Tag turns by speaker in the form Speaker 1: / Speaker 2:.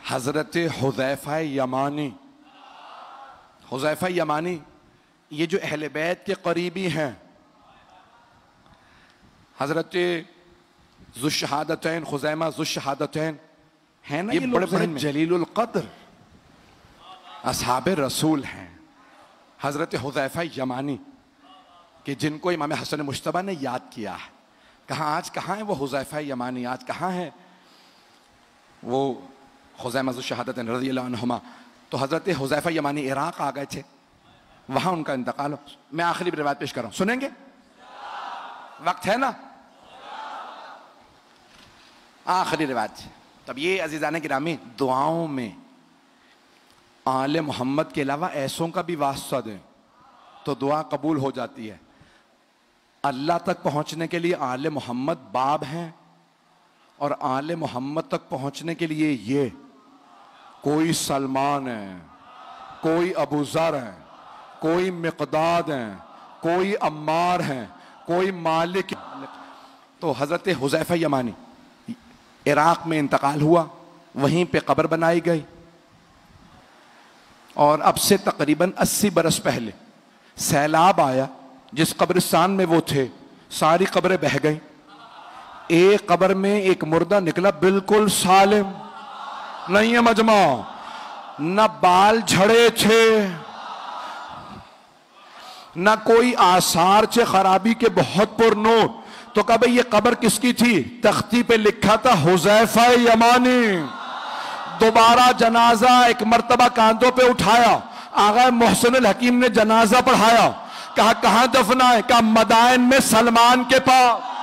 Speaker 1: हजरत हुज़ैफ़ा यमानी, हुज़ैफ़ा यमानी ये जो अहले बैत के करीबी हैं, हजरत ज़ुश्शहादतैन खुज़ैमा ज़ुश्शहादतैन है ना, ये बड़े बड़े जलीलुल क़द्र असहाबे रसूल हैं। हजरत हुज़ैफ़ा यमानी कि जिनको इमाम हसन मुश्तबा ने याद किया है, कहाँ आज कहाँ है वो हुज़ैफ़ा यमानी, आज कहाँ है वो खुज़ैमा ज़ुश्शहादतैन रज़ियल्लाहु अन्हुमा। तो हजरत हुज़ैफ़ा यमानी इराक़ आ गए थे, वहां उनका इंतकाल हो। मैं आखिरी रिवायत पेश कर रहा हूं, सुनेंगे? वक्त है ना? आखिरी रिवायत। तब ये अजीज़ान गिरामी दुआओं में आले मोहम्मद के अलावा ऐसों का भी वास्ता दें तो दुआ कबूल हो जाती है। अल्लाह तक पहुंचने के लिए आले मोहम्मद बाब हैं, और आले मोहम्मद तक पहुंचने के लिए ये कोई सलमान है, कोई अबू ज़र है, कोई मिक़दाद है, कोई अम्मार है, कोई मालिक। तो हज़रत हुज़ैफ़ा यमानी इराक़ में इंतकाल हुआ, वहीं पे कब्र बनाई गई, और अब से तकरीबन 80 बरस पहले सैलाब आया, जिस कब्रिस्तान में वो थे सारी कब्रें बह गई। एक कब्र में एक मुर्दा निकला बिल्कुल सालिम, नहीं है मजमा, न बाल झड़े थे, न कोई आसार चे खराबी के बहुत पुरनूर। तो कहा भाई ये कब्र किसकी थी? तख्ती पे लिखा था हुज़ैफ़ा यमानी। दोबारा जनाजा एक मर्तबा कांधों पे उठाया, आगा मोहसिनुल हकीम ने जनाजा पढ़ाया, कहा कहां दफना है? कहा मदाइन में सलमान के पास।